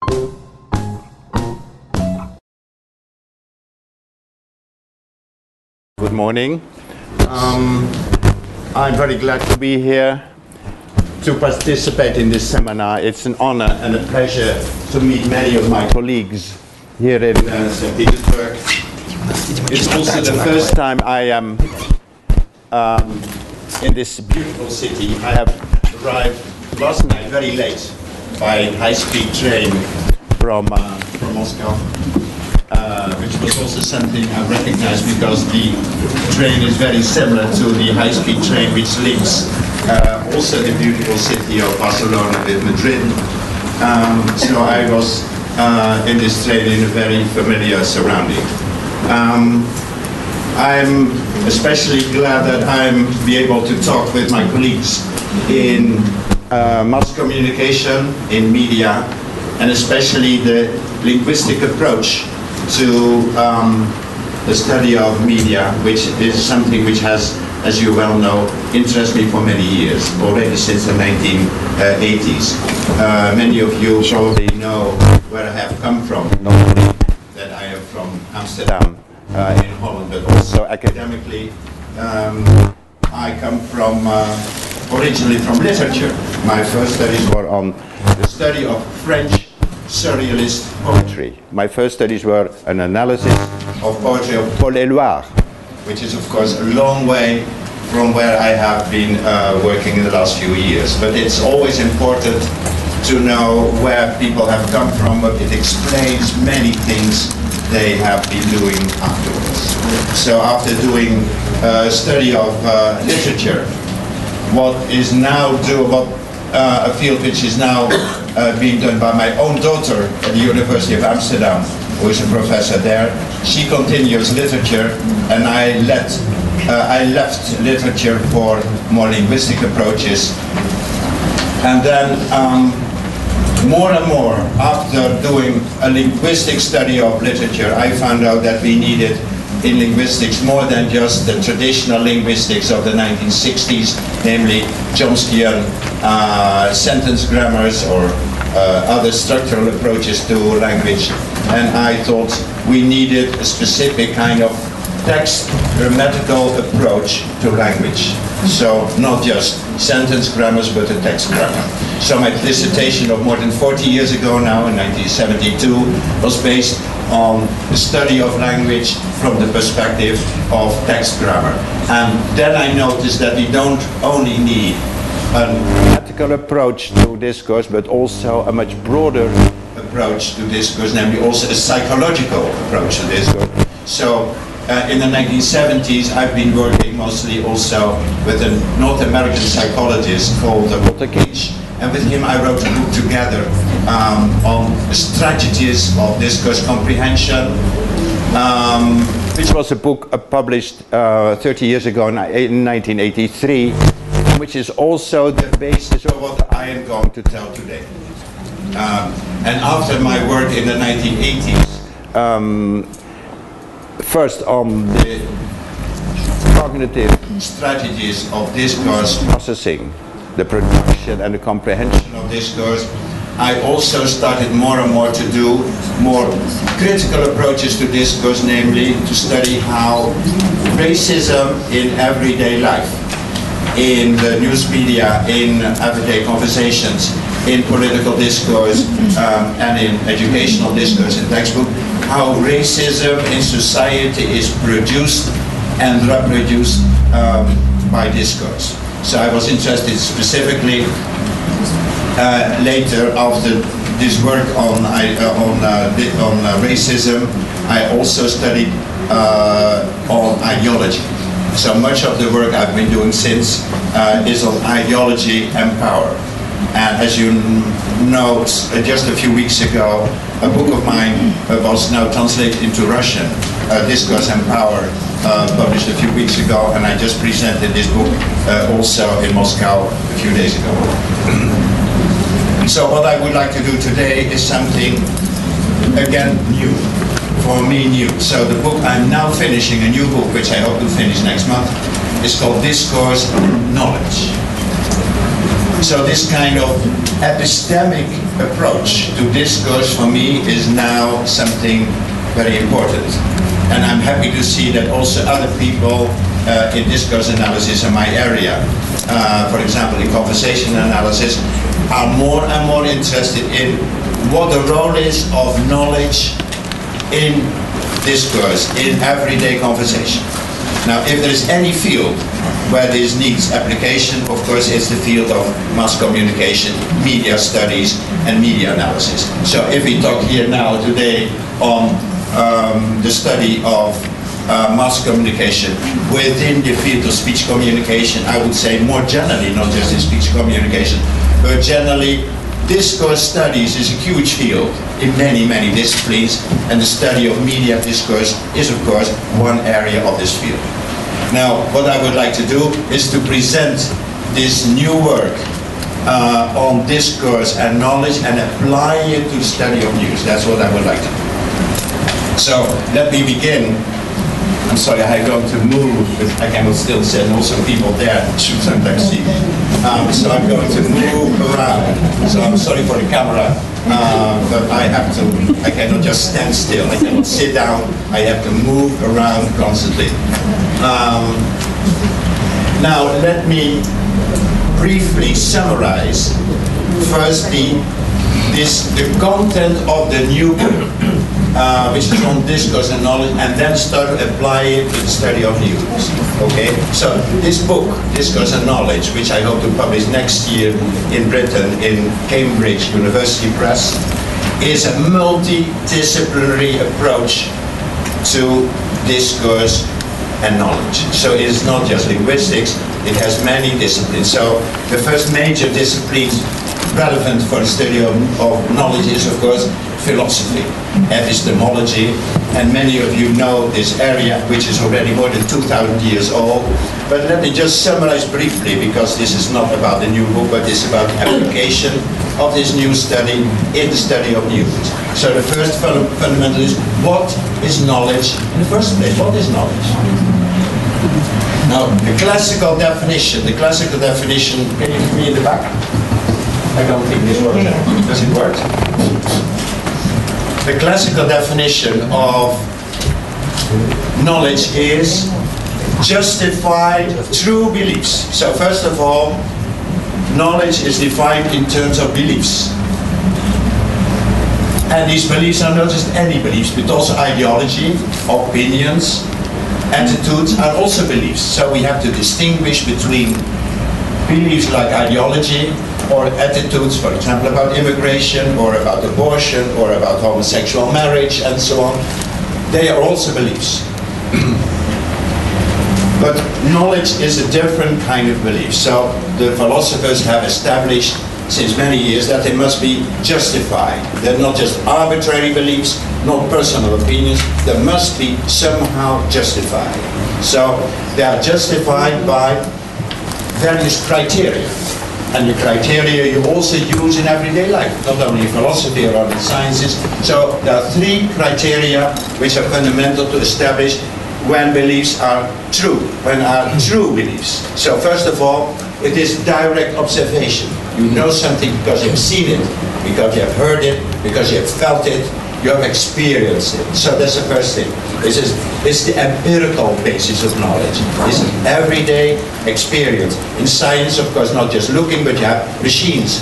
Good morning. I'm very glad to be here to participate in this seminar. It's an honor and a pleasure to meet many of my colleagues here in St. Petersburg. It's also the first time I am in this beautiful city. I have arrived last night very late by high-speed train from Moscow, which was also something I recognized because the train is very similar to the high-speed train which links also the beautiful city of Barcelona with Madrid. So I was in this train in a very familiar surrounding. I'm especially glad that I'm be able to talk with my colleagues in mass communication, in media, and especially the linguistic approach to the study of media, which is something which has, as you well know, interested me for many years, already since the 1980s. Many of you probably know where I have come from, not only that I am from Amsterdam in Holland, but also academically. I come from, originally from literature. My first studies were on the study of French surrealist poetry. My first studies were an analysis of poetry of Paul Éluard, which is of course a long way from where I have been working in the last few years. But it's always important to know where people have come from, but it explains many things they have been doing afterwards. So after doing a study of literature, what is now a field which is now being done by my own daughter at the University of Amsterdam, who is a professor there. She continues literature, and I left literature for more linguistic approaches. And then more and more, after doing a linguistic study of literature, I found out that we needed in linguistics more than just the traditional linguistics of the 1960s, namely Chomskyan sentence grammars or other structural approaches to language. And I thought we needed a specific kind of text grammatical approach to language. So not just sentence grammars, but a text grammar. So my dissertation of more than 40 years ago now, in 1972, was based on the study of language from the perspective of text grammar. And then I noticed that we don't only need a grammatical approach to discourse, but also a much broader approach to discourse, namely also a psychological approach to discourse. So in the 1970s, I've been working mostly also with a North American psychologist called Walter Kinch. And with him I wrote a book together on the strategies of discourse comprehension, which was a book published 30 years ago in 1983, which is also the basis of what I am going to tell today. And after my work in the 1980s, first on the cognitive strategies of discourse processing, the production and the comprehension of discourse, I also started more and more to do more critical approaches to discourse, namely to study how racism in everyday life, in the news media, in everyday conversations, in political discourse, and in educational discourse in textbook, how racism in society is produced and reproduced by discourse. So I was interested specifically later after this work on racism. I also studied on ideology. So much of the work I've been doing since is on ideology and power. And as you know, just a few weeks ago, a book of mine was now translated into Russian, Discourse and Power, published a few weeks ago, and I just presented this book also in Moscow a few days ago. So what I would like to do today is something, again, new, for me new. So the book I'm now finishing, a new book, which I hope to finish next month, is called Discourse Knowledge. So this kind of epistemic approach to discourse for me is now something very important. And I'm happy to see that also other people in discourse analysis in my area, for example in conversation analysis, are more and more interested in what the role is of knowledge in discourse, in everyday conversation. Now, if there is any field where this needs application, of course, it's the field of mass communication, media studies, and media analysis. So if we talk here now today on the study of mass communication within the field of speech communication, I would say more generally, not just in speech communication, but generally, discourse studies is a huge field in many, many disciplines, and the study of media discourse is, of course, one area of this field. Now, what I would like to do is to present this new work on discourse and knowledge and apply it to the study of news. That's what I would like to do. So, let me begin. I'm sorry, I'm going to move, but I cannot still say, and also people there should sometimes see me. So I'm going to move around. So I'm sorry for the camera, but I cannot just stand still. I cannot sit down. I have to move around constantly. Now, let me briefly summarize first the content of the new book, which is on discourse and knowledge, and then start to apply it to the study of news. Okay, so this book, Discourse and Knowledge, which I hope to publish next year in Britain in Cambridge University Press, is a multidisciplinary approach to discourse and knowledge. So it is not just linguistics, it has many disciplines. So the first major discipline relevant for the study of knowledge is, of course, philosophy, epistemology, and many of you know this area, which is already more than 2,000 years old. But let me just summarize briefly, because this is not about the new book, but it's about the application of this new study in the study of news. So the first fundamental is, what is knowledge in the first place? What is knowledge? Now, the classical definition, can you give me in the back? I don't think this works. Does it work? The classical definition of knowledge is justified true beliefs. So first of all, knowledge is defined in terms of beliefs. And these beliefs are not just any beliefs, but also ideology, opinions, attitudes are also beliefs. So we have to distinguish between beliefs like ideology or attitudes, for example, about immigration or about abortion or about homosexual marriage and so on. They are also beliefs. But knowledge is a different kind of belief. So the philosophers have established since many years that they must be justified. They're not just arbitrary beliefs, not personal opinions. They must be somehow justified. So they are justified by various criteria. And the criteria you also use in everyday life, not only in philosophy or other sciences. So there are three criteria which are fundamental to establish when beliefs are true, when are true beliefs. So first of all, it is direct observation. You know something because you have seen it, because you have heard it, because you have felt it, you have experienced it. So that's the first thing. It's the empirical basis of knowledge. It's an everyday experience. In science, of course, not just looking, but you have machines,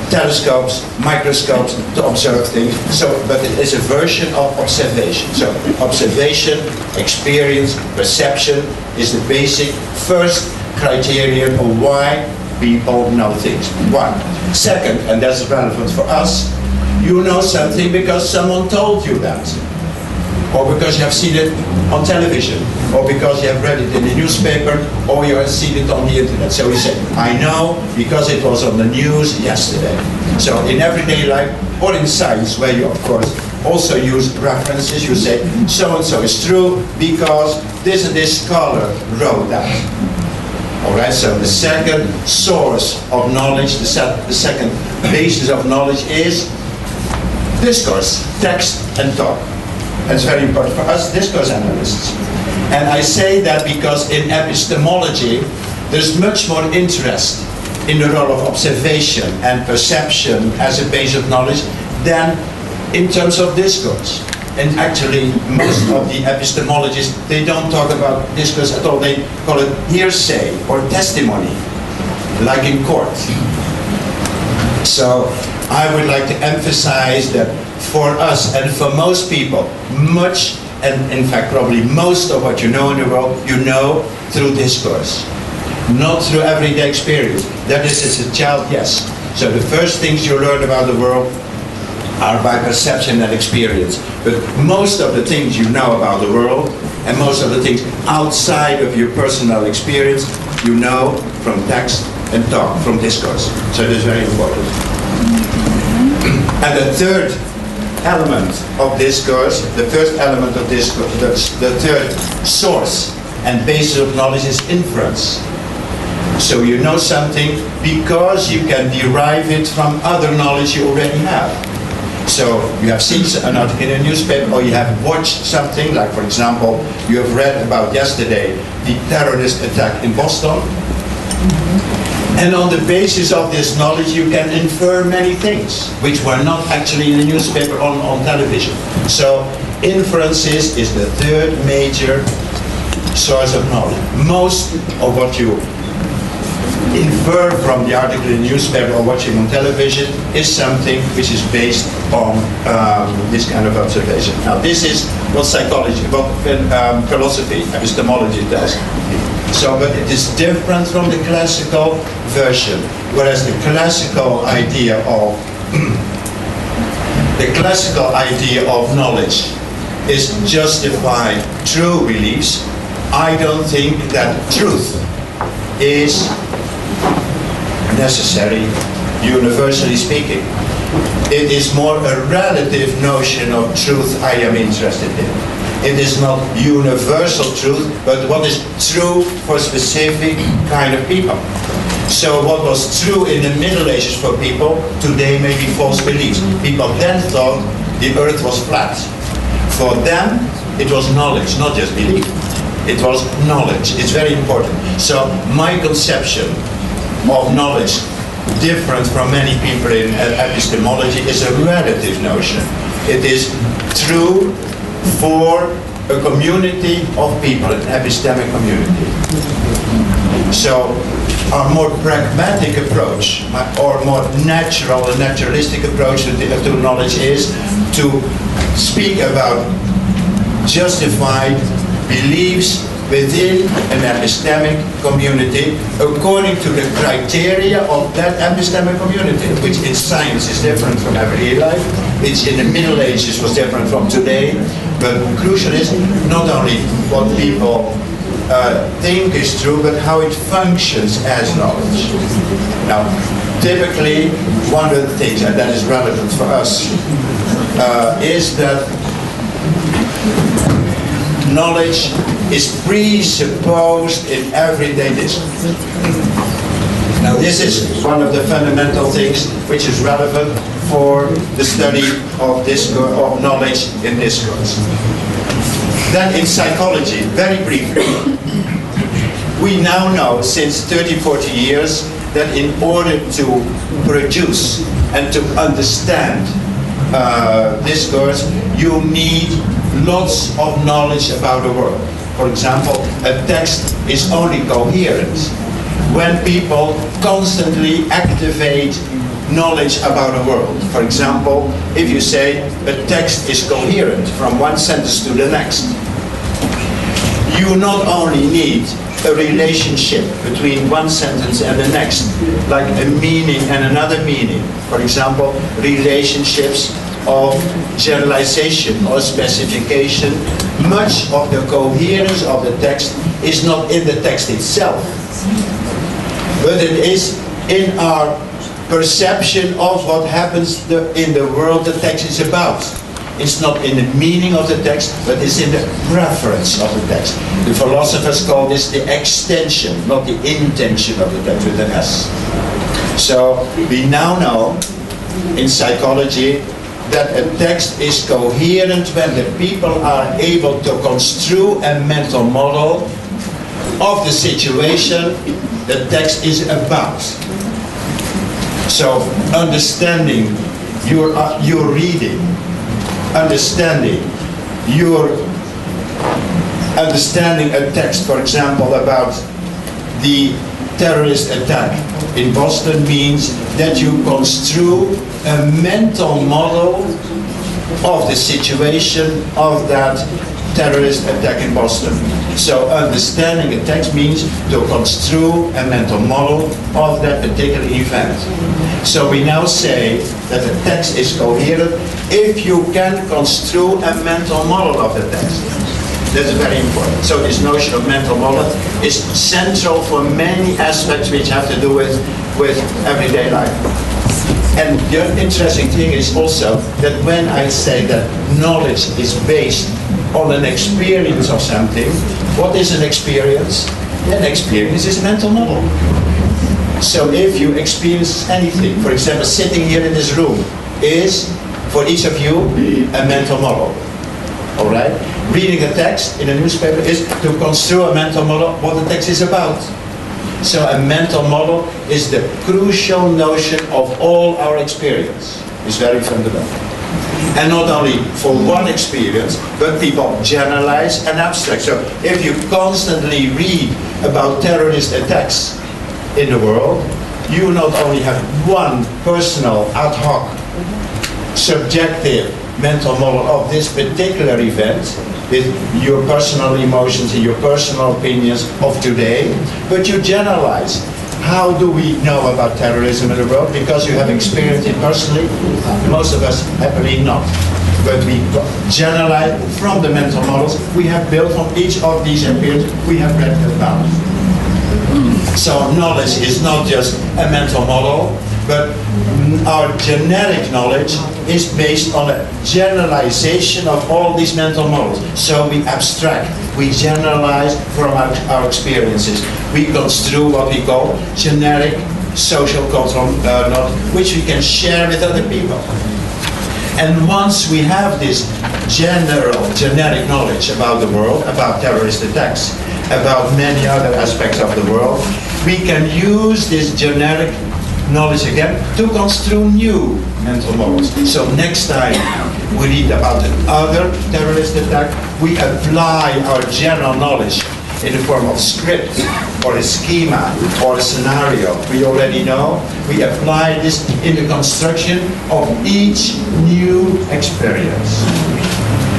telescopes, microscopes to observe things. So, but it is a version of observation. So observation, experience, perception is the basic first criterion of why people know things. One. Second, and that's relevant for us, you know something because someone told you that, or because you have seen it on television, or because you have read it in the newspaper, or you have seen it on the internet. So we say, I know because it was on the news yesterday. So in everyday life, or in science, where you of course also use references, you say, so-and-so is true because this and this scholar wrote that. All right, so the second source of knowledge, the second basis of knowledge is discourse, text and talk. That's very important for us discourse analysts. And I say that because in epistemology, there's much more interest in the role of observation and perception as a base of knowledge than in terms of discourse. And actually, most of the epistemologists, they don't talk about discourse at all. They call it hearsay or testimony, like in court. So I would like to emphasize that for us and for most people, much, and in fact probably most of what you know in the world, you know through discourse, not through everyday experience. That is, as a child, yes. So the first things you learn about the world are by perception and experience. But most of the things you know about the world, and most of the things outside of your personal experience, you know from text and talk, from discourse. So this is very important. And the third element of discourse, the first element of discourse, the third source and basis of knowledge is inference. So you know something because you can derive it from other knowledge you already have. So you have seen an article in a newspaper, or you have watched something, like for example, you have read about yesterday the terrorist attack in Boston. And on the basis of this knowledge, you can infer many things, which were not actually in the newspaper on television. So inferences is the third major source of knowledge. Most of what you infer from the article in the newspaper or watching on television is something which is based on this kind of observation. Now this is what psychology, what philosophy, epistemology does. So, but it is different from the classical version, whereas the classical idea of knowledge is justified true beliefs. I don't think that truth is necessary, universally speaking. It is more a relative notion of truth I am interested in. It is not universal truth, but what is true for specific kind of people. So what was true in the Middle Ages for people, today may be false beliefs. People then thought the earth was flat. For them, it was knowledge, not just belief. It was knowledge. It's very important. So my conception of knowledge, different from many people in epistemology, is a relative notion. It is true for a community of people, an epistemic community. So our more pragmatic approach, or more natural and naturalistic approach to knowledge is to speak about justified beliefs within an epistemic community according to the criteria of that epistemic community, which in science is different from everyday life, which in the Middle Ages was different from today. But crucial is not only what people think is true, but how it functions as knowledge. Now, typically, one of the things, and that is relevant for us, is that knowledge is presupposed in everyday discourse. Now this is one of the fundamental things which is relevant for the study of discourse, of knowledge in discourse. Then in psychology, very briefly, we now know since 30, 40 years that in order to produce and to understand discourse, you need lots of knowledge about the world. For example, a text is only coherent when people constantly activate knowledge about the world. For example, if you say a text is coherent from one sentence to the next, you not only need a relationship between one sentence and the next, like a meaning and another meaning. For example, relationships of generalization or specification. Much of the coherence of the text is not in the text itself, but it is in our perception of what happens in the world the text is about. It's not in the meaning of the text, but it's in the preference of the text. The philosophers call this the extension, not the intention of the text with an S. So we now know in psychology that a text is coherent when the people are able to construe a mental model of the situation the text is about. So understanding your reading, understanding a text, for example, about the terrorist attack in Boston means that you construe a mental model of the situation of that terrorist attack in Boston. So understanding a text means to construe a mental model of that particular event. So we now say that the text is coherent if you can construe a mental model of the text. That's very important. So this notion of mental model is central for many aspects which have to do with everyday life. And the interesting thing is also that when I say that knowledge is based on an experience of something, what is an experience? An experience is a mental model. So if you experience anything, for example, sitting here in this room is, for each of you, a mental model. All right? Reading a text in a newspaper is to construe a mental model what the text is about. So a mental model is the crucial notion of all our experience. It's very fundamental. And not only for one experience, but people generalize and abstract. So if you constantly read about terrorist attacks in the world, you not only have one personal ad hoc subjective mental model of this particular event with your personal emotions and your personal opinions of today, but you generalize. How do we know about terrorism in the world? Because you have experienced it personally. Most of us happily not. But we generalize from the mental models we have built on each of these experiences we have read about. So knowledge is not just a mental model, but our generic knowledge is based on a generalization of all these mental models. So we abstract, we generalize from our experiences. We construe what we call generic social cultural knowledge, which we can share with other people. And once we have this generic knowledge about the world, about terrorist attacks, about many other aspects of the world, we can use this generic knowledge again to construe new mental models. So next time we read about another terrorist attack, we apply our general knowledge in the form of script or a schema or a scenario we already know. We apply this in the construction of each new experience.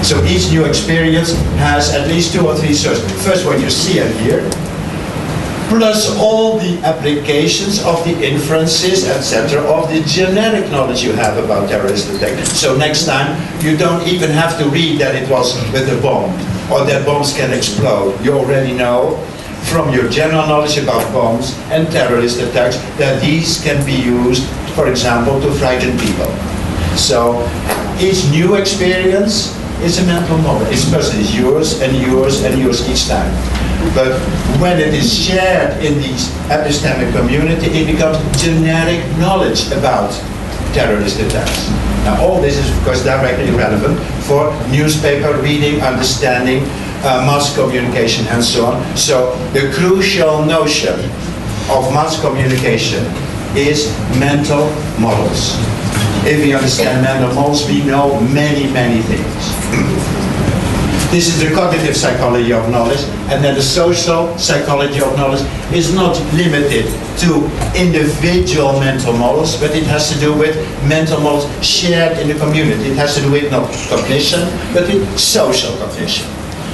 So each new experience has at least 2 or 3 sources. First, what you see and hear, plus all the applications of the inferences, etc., of the generic knowledge you have about terrorist attack. So next time, you don't even have to read that it was with a bomb, or that bombs can explode. You already know from your general knowledge about bombs and terrorist attacks that these can be used, for example, to frighten people. So each new experience is a mental model. It's personally yours and yours and yours each time. But when it is shared in the epistemic community, it becomes generic knowledge about terrorist attacks. Now all this is of course directly relevant for newspaper reading, understanding, mass communication and so on. So the crucial notion of mass communication is mental models. If we understand mental models, we know many, many things. This is the cognitive psychology of knowledge, and then the social psychology of knowledge is not limited to individual mental models, but it has to do with mental models shared in the community. It has to do with not cognition, but with social cognition.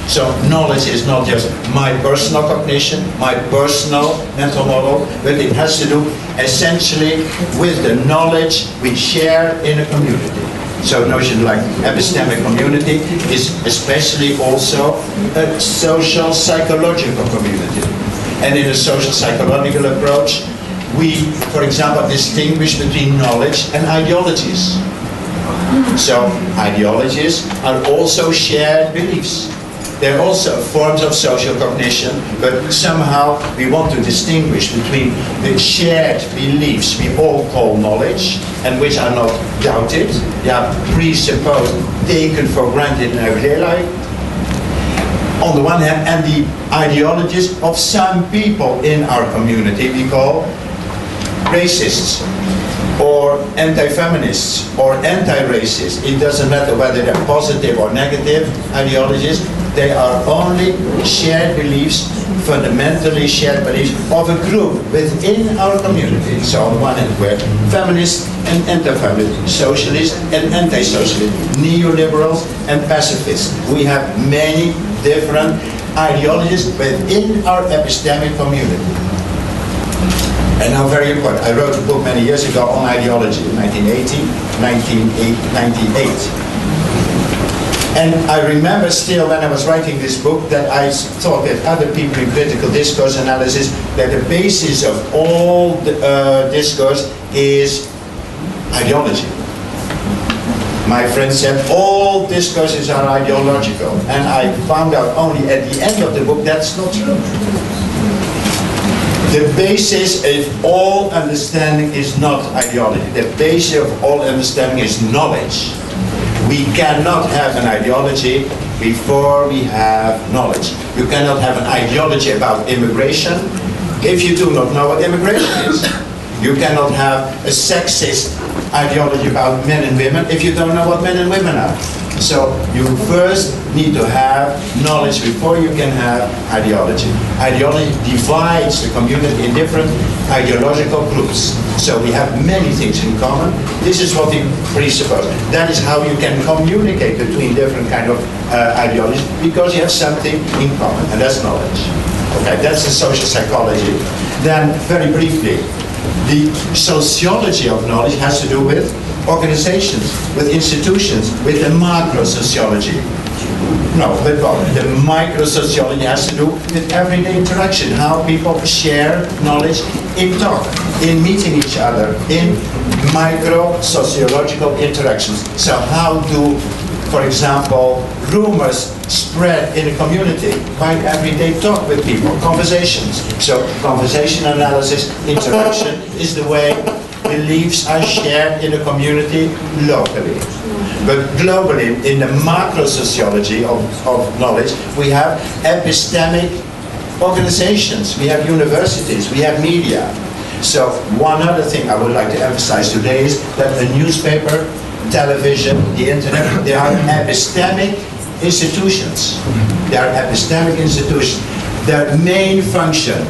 So knowledge is not just my personal cognition, my personal mental model, but it has to do essentially with the knowledge we share in a community. So a notion like epistemic community is especially also a social psychological community. And in a social psychological approach, we, for example, distinguish between knowledge and ideologies. So ideologies are also shared beliefs. They're also forms of social cognition, but somehow we want to distinguish between the shared beliefs we all call knowledge, and which are not doubted, they are presupposed, taken for granted in everyday life, on the one hand, and the ideologies of some people in our community we call racists. or anti-feminists, or anti-racists. It doesn't matter whether they're positive or negative ideologies. They are only shared beliefs, fundamentally shared beliefs of a group within our community. So on one hand, we're feminists and anti-feminists, socialists and anti-socialists, neoliberals and pacifists. We have many different ideologies within our epistemic community. And now very important, I wrote a book many years ago on ideology, 1998. And I remember still when I was writing this book that I thought that other people in critical discourse analysis that the basis of all the, discourse is ideology. My friend said all discourses are ideological, and I found out only at the end of the book that's not true. The basis of all understanding is not ideology. The basis of all understanding is knowledge. We cannot have an ideology before we have knowledge. You cannot have an ideology about immigration if you do not know what immigration is. You cannot have a sexist ideology about men and women if you don't know what men and women are. So you first need to have knowledge before you can have ideology. Ideology divides the community in different ideological groups. So we have many things in common. This is what we presuppose. That is how you can communicate between different kind of ideologies, because you have something in common, and that's knowledge. Okay, that's the social psychology. Then, very briefly, the sociology of knowledge has to do with organizations, with institutions, with the macro sociology. No, but the micro sociology has to do with everyday interaction, how people share knowledge in talk, in meeting each other, in micro sociological interactions. So how do, for example, rumors spread in a community by everyday talk with people, conversations. So conversation analysis, interaction is the way beliefs are shared in a community locally. But globally, in the macro sociology of knowledge, we have epistemic organizations, we have universities, we have media. So one other thing I would like to emphasize today is that the newspaper, television, the internet, they are epistemic institutions. They are epistemic institutions. Their main function,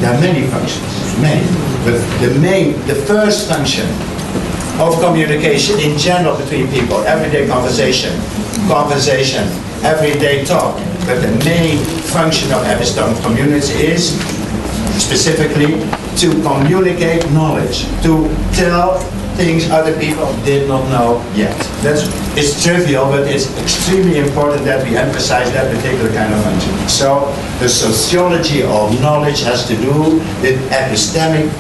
there are many functions, many, but the first function of communication in general between people, everyday conversation, everyday talk, but the main function of epistemic community is specifically to communicate knowledge, to tell things other people did not know yet. It's trivial, but it's extremely important that we emphasize that particular kind of function. So the sociology of knowledge has to do with epistemic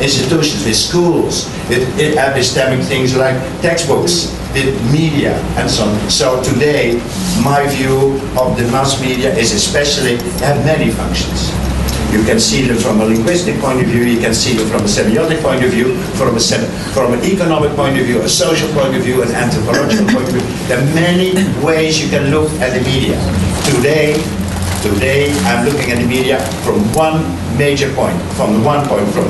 institutions, with schools, with epistemic things like textbooks, with media, and so on. So today, my view of the mass media is especially have many functions. You can see them from a linguistic point of view, you can see them from a semiotic point of view, from an economic point of view, a social point of view, an anthropological point of view. There are many ways you can look at the media. Today I'm looking at the media from one major point, from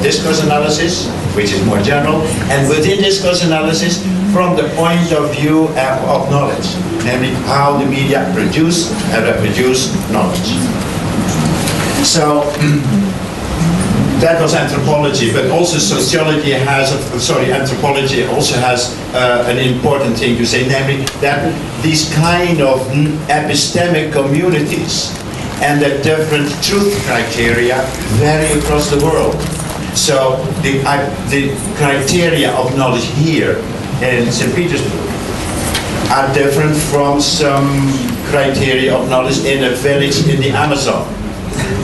discourse analysis, which is more general, and within discourse analysis, from the point of view of knowledge, namely how the media produce and reproduce knowledge. So that was anthropology, but also sociology has, anthropology also has an important thing to say, namely that these kind of epistemic communities and the different truth criteria vary across the world. So the criteria of knowledge here in St. Petersburg are different from some criteria of knowledge in a village in the Amazon,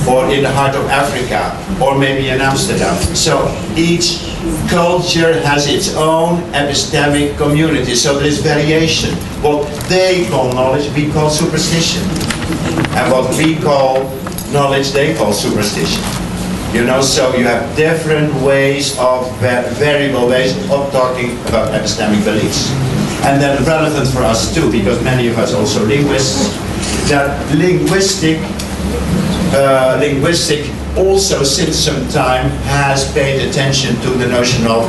or in the heart of Africa, or maybe in Amsterdam. So each culture has its own epistemic community, so there is variation. What they call knowledge, we call superstition. And what we call knowledge, they call superstition. You know, so you have different ways of, variable ways of talking about epistemic beliefs. And then relevant for us too, because many of us are also linguists, that linguistic also since some time has paid attention to the notion of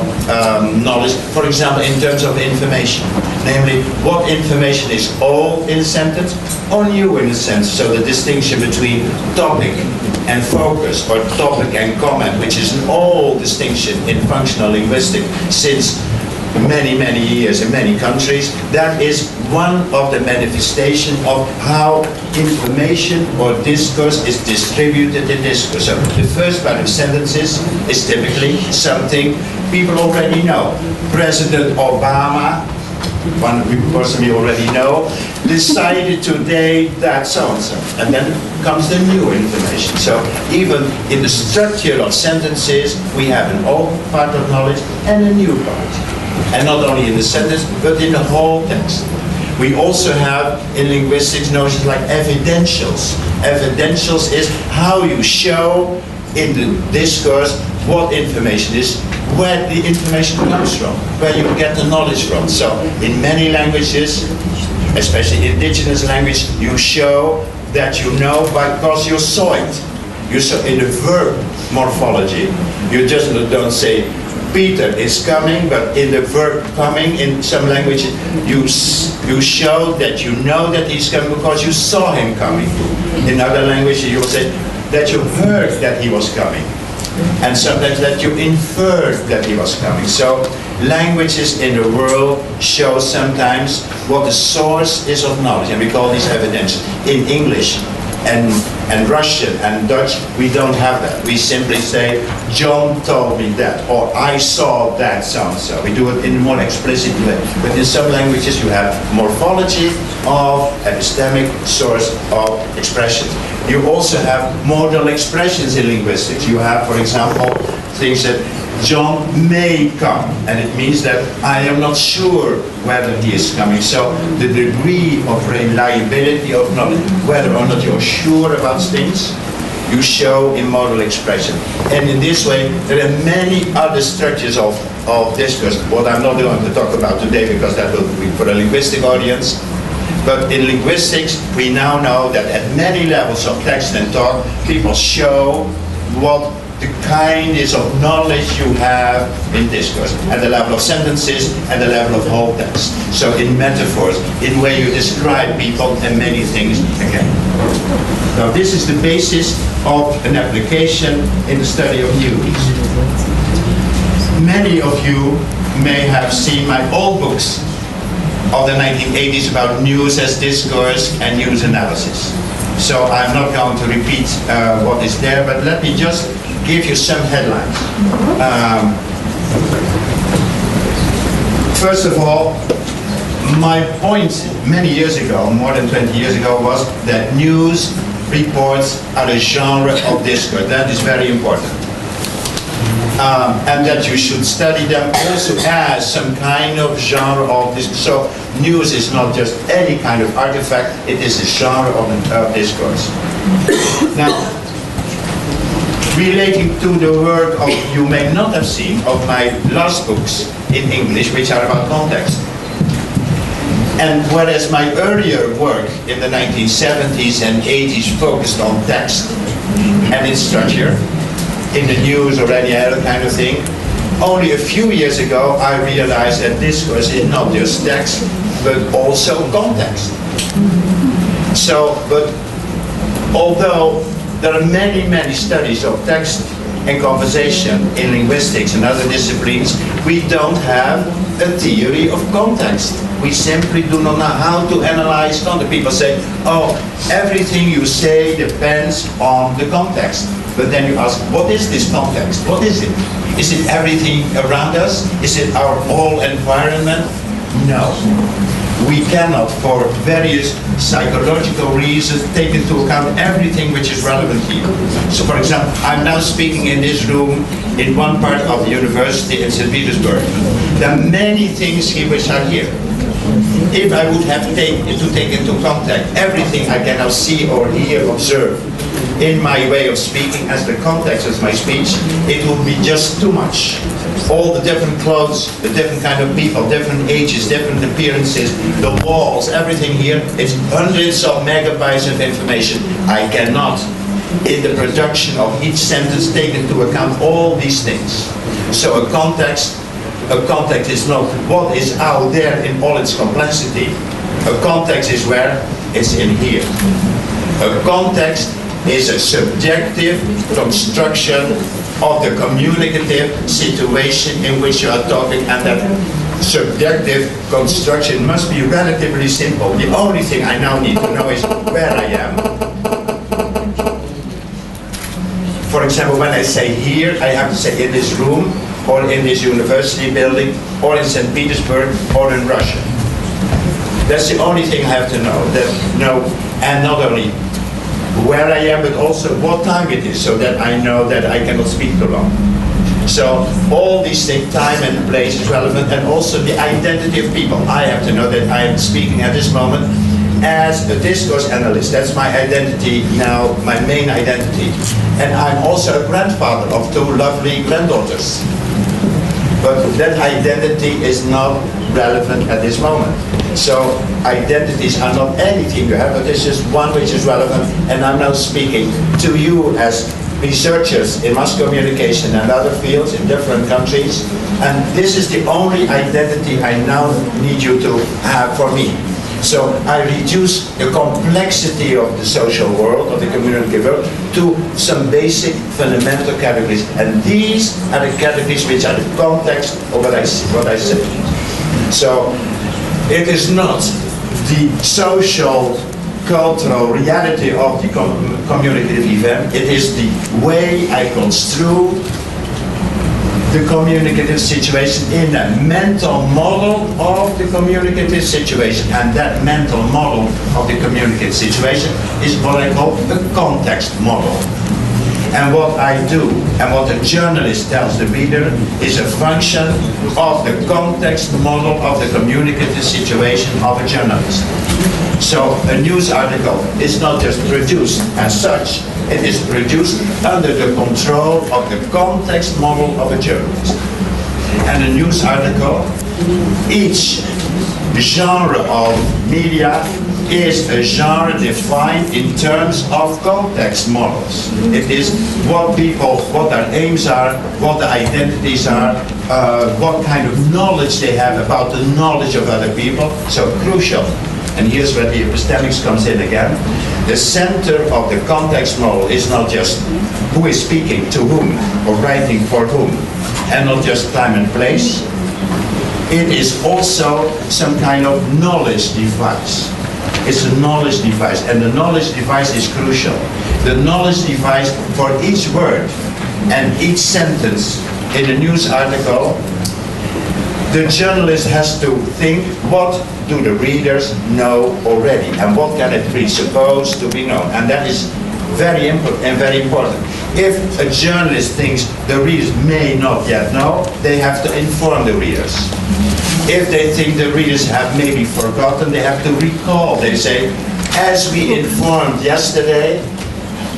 knowledge, for example, in terms of information. Namely, what information is old in a sentence or new in a sentence. So the distinction between topic and focus, or topic and comment, which is an old distinction in functional linguistics since many, many years in many countries. That is one of the manifestations of how information or discourse is distributed in discourse. So the first part of sentences is typically something people already know. President Obama, one person we already know, decided today that so-and-so. And then comes the new information. So even in the structure of sentences, we have an old part of knowledge and a new part. And not only in the sentence, but in the whole text. We also have in linguistics notions like evidentials. Evidentials is how you show in the discourse what information is, where the information comes from, where you get the knowledge from. So in many languages, especially indigenous language, you show that you know because you saw it. You saw in the verb morphology. You just don't say Peter is coming, but in the verb coming, in some languages, you show that you know that he's coming because you saw him coming. In other languages, you will say that you heard that he was coming. And sometimes that you inferred that he was coming. So languages in the world show sometimes what the source is of knowledge, and we call these evidence. In English and Russian and Dutch, we don't have that. We simply say, John told me that, or I saw that so-and-so. We do it in a more explicit way. But in some languages you have morphology of epistemic source of expression. You also have modal expressions in linguistics. You have, for example, things that John may come, and it means that I am not sure whether he is coming. So the degree of reliability of knowledge, whether or not you're sure about things, you show in modal expression. And in this way, there are many other structures of discourse, what I'm not going to talk about today because that will be for a linguistic audience. But in linguistics, we now know that at many levels of text and talk, people show what the kind is of knowledge you have in discourse, at the level of sentences, at the level of whole text. So in metaphors, in where you describe people and many things again. Now this is the basis of an application in the study of news. Many of you may have seen my old books of the 1980s about news as discourse and news analysis. So I'm not going to repeat what is there, but let me just give you some headlines. First of all, my point many years ago, more than 20 years ago, was that news reports are a genre of discourse. That is very important. And that you should study them also as some kind of genre of discourse. So news is not just any kind of artifact, it is a genre of discourse. Now, relating to the work of, you may not have seen, of my last books in English, which are about context. And whereas my earlier work in the 1970s and 80s focused on text and its structure, in the news or any other kind of thing, only a few years ago I realized that discourse is not just text, but also context. So, but although there are many, many studies of text and conversation in linguistics and other disciplines, we don't have a theory of context. We simply do not know how to analyze context. People say, oh, everything you say depends on the context. But then you ask, what is this context? What is it? Is it everything around us? Is it our whole environment? No. We cannot, for various psychological reasons, take into account everything which is relevant here. So, for example, I'm now speaking in this room in one part of the university in St. Petersburg. There are many things here which are here. If I would have to take into contact everything I can now see or hear, observe, in my way of speaking as the context of my speech, it would be just too much. All the different clothes, the different kind of people, different ages, different appearances, the walls, everything here, it's hundreds of megabytes of information. I cannot in the production of each sentence take into account all these things. So a context is not what is out there in all its complexity. A context is where it's in here. A context is a subjective construction of the communicative situation in which you are talking, and that subjective construction must be relatively simple. The only thing I now need to know is where I am. For example, when I say here, I have to say in this room, or in this university building, or in St. Petersburg, or in Russia. That's the only thing I have to know. And not only where I am, but also what time it is, so that I know that I cannot speak too long. So all these things, time and place is relevant, and also the identity of people. I have to know that I am speaking at this moment as a discourse analyst. That's my identity now, my main identity. And I'm also a grandfather of 2 lovely granddaughters. But that identity is not relevant at this moment. So identities are not anything you have, but it's just one which is relevant. And I'm now speaking to you as researchers in mass communication and other fields in different countries. And this is the only identity I now need you to have for me. So I reduce the complexity of the social world, of the community world, to some basic fundamental categories. And these are the categories which are the context of what I say. So it is not the social, cultural reality of the communicative event. It is the way I construe the communicative situation in a mental model of the communicative situation. And that mental model of the communicative situation is what I call the context model. And what I do, and what the journalist tells the reader, is a function of the context model of the communicative situation of a journalist. So a news article is not just produced as such, it is produced under the control of the context model of a journalist. And a news article, each genre of media is a genre defined in terms of context models. It is what people, what their aims are, what their identities are, what kind of knowledge they have about the knowledge of other people. So crucial. And here's where the epistemics comes in again. The center of the context model is not just who is speaking to whom or writing for whom, and not just time and place. It is also some kind of knowledge device. It's a knowledge device, and the knowledge device is crucial. The knowledge device for each word and each sentence in a news article, the journalist has to think, what do the readers know already, and what can it presuppose to be known? And that is very important. If a journalist thinks the readers may not yet know, they have to inform the readers. If they think the readers have maybe forgotten, they have to recall. They say, as we informed yesterday,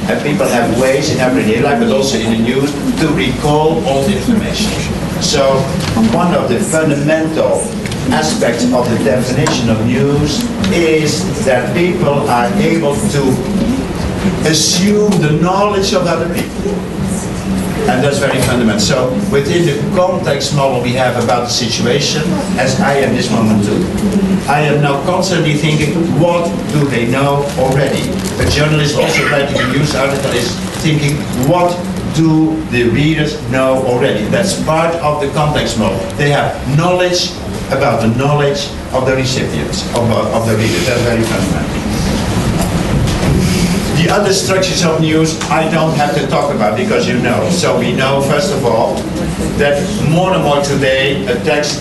and people have ways in everyday life, but also in the news, to recall all the information. So one of the fundamental aspects of the definition of news is that people are able to assume the knowledge of other people. And that's very fundamental. So within the context model we have about the situation, as I am this moment too, I am now constantly thinking, what do they know already? A journalist also writing a news article is thinking, what do the readers know already? That's part of the context model. They have knowledge about the knowledge of the recipients, of the readers. That's very fundamental. The other structures of news I don't have to talk about because you know. So we know, first of all, that more and more today a text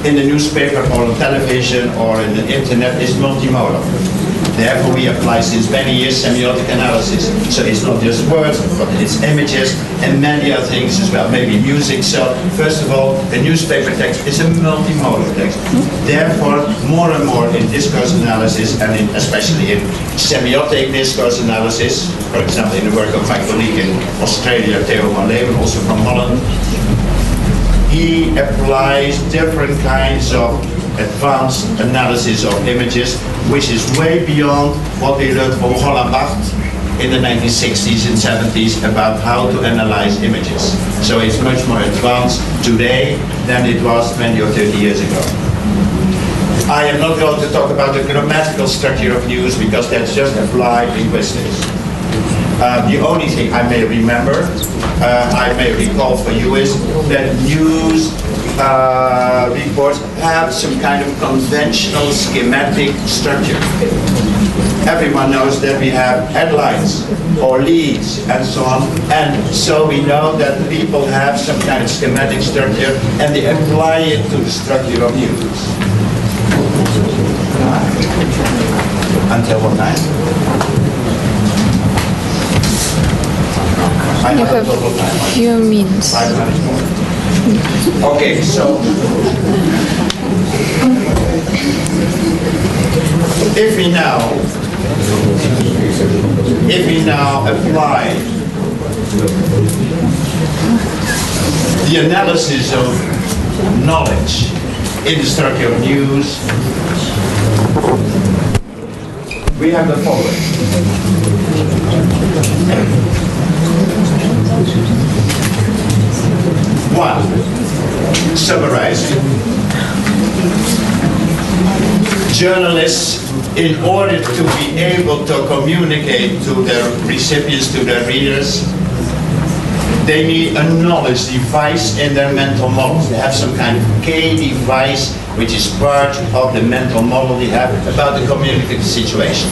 in the newspaper or on television or in the internet is multimodal. Therefore we apply since many years semiotic analysis. So it's not just words, but it's images and many other things as well, maybe music. So first of all, a newspaper text is a multimodal text. Therefore, more and more in discourse analysis and especially in semiotic discourse analysis, for example in the work of my colleague in Australia, Teun van Dijk, also from Holland, he applies different kinds of advanced analysis of images, which is way beyond what we learned from Holland in the 1960s and 70s about how to analyze images. So it's much more advanced today than it was 20 or 30 years ago. I am not going to talk about the grammatical structure of news because that's just applied linguistics. The only thing I may remember, I may recall for you is that news reports have some kind of conventional schematic structure. Everyone knows that we have headlines or leads and so on, and so we know that people have some kind of schematic structure and they apply it to the structure of news. Until what time? You have a few minutes. 5 minutes more. Okay, so if we now apply the analysis of knowledge in the structure of news, we have the following. One, summarizing. Journalists, in order to be able to communicate to their recipients, to their readers, they need a knowledge device in their mental models. They have some kind of K device, which is part of the mental model they have about the communicative situation.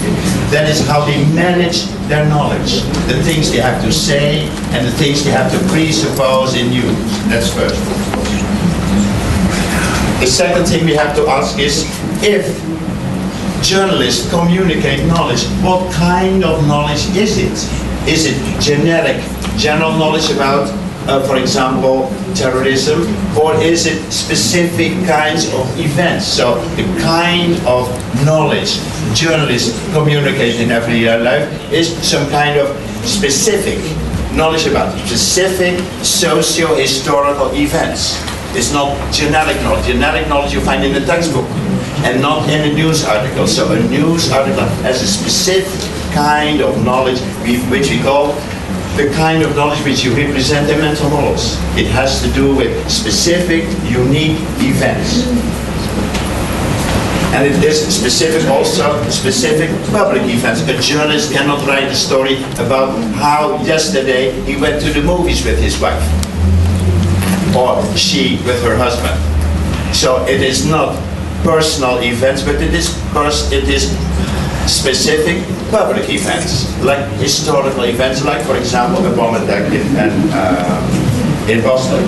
That is how they manage their knowledge, the things they have to say and the things they have to presuppose in news. That's first. The second thing we have to ask is, if journalists communicate knowledge, what kind of knowledge is it? Is it generic, general knowledge about, for example, terrorism, or is it specific kinds of events? So the kind of knowledge journalists communicate in everyday life is some kind of specific knowledge about specific socio-historical events. It's not generic knowledge. Generic knowledge you find in a textbook and not in a news article. So a news article has a specific kind of knowledge which we call the kind of knowledge which you represent in mental models. It has to do with specific, unique events. And it is specific also, specific public events. A journalist cannot write a story about how yesterday he went to the movies with his wife, or she with her husband. So it is not personal events, but it is specific public events, like historical events, like, for example, the bomb attack in Boston.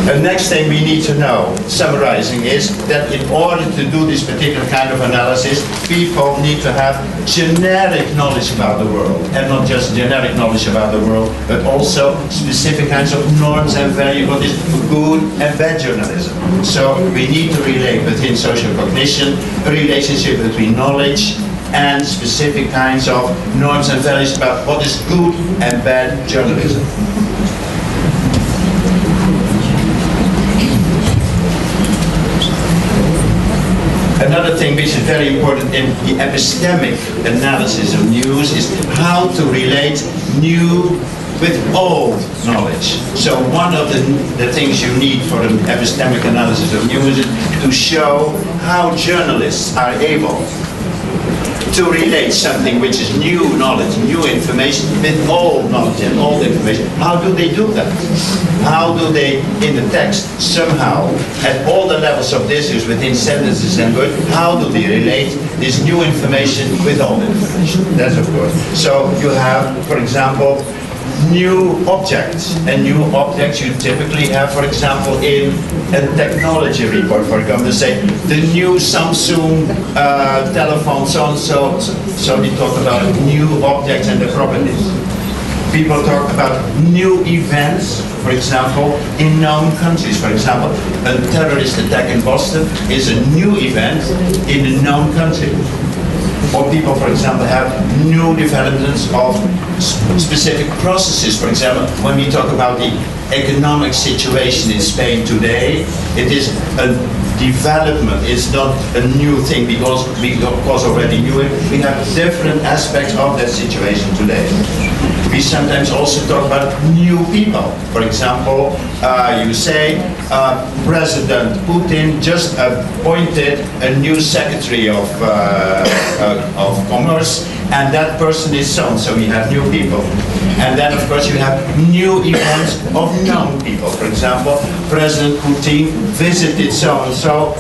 The next thing we need to know, summarizing, is that in order to do this particular kind of analysis, people need to have generic knowledge about the world, and not just generic knowledge about the world, but also specific kinds of norms and values, what is good and bad journalism. So we need to relate within social cognition a relationship between knowledge and specific kinds of norms and values about what is good and bad journalism. Another thing which is very important in the epistemic analysis of news is how to relate new with old knowledge. So one of the things you need for the epistemic analysis of news is to show how journalists are able to relate something which is new knowledge, new information, with old knowledge and old information. How do they do that? How do they, in the text, somehow, at all the levels of discourse, within sentences and words, how do they relate this new information with old information? That's of course. So you have, for example, new objects, and new objects you typically have, for example, in a technology report, for example, say the new Samsung telephone, so they talk about new objects and the properties. People talk about new events, for example, in known countries. For example, a terrorist attack in Boston is a new event in a known country. Or people, for example, have new developments of specific processes. For example, when we talk about the economic situation in Spain today, it is a development is not a new thing because we of course already knew it. We have different aspects of that situation today. We sometimes also talk about new people. For example, you say President Putin just appointed a new Secretary of Commerce, and that person is so we have new people. And then of course you have new events of known people. For example, President Putin visited so-and-so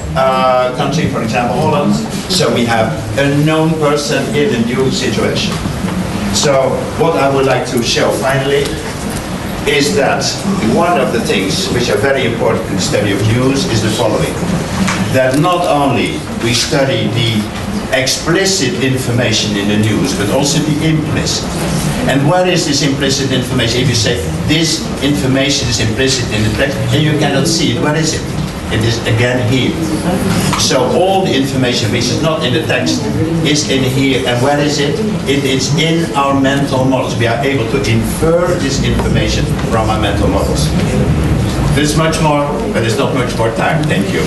country, for example Holland, so we have a known person in a new situation. So what I would like to show finally is that one of the things which are very important in the study of news is the following. That not only we study the explicit information in the news, but also the implicit. And what is this implicit information? If you say this information is implicit in the text and you cannot see it, what is it? It is again here. So all the information which is not in the text is in here. And where is it? It is in our mental models. We are able to infer this information from our mental models. There's much more, but there's not much more time. Thank you.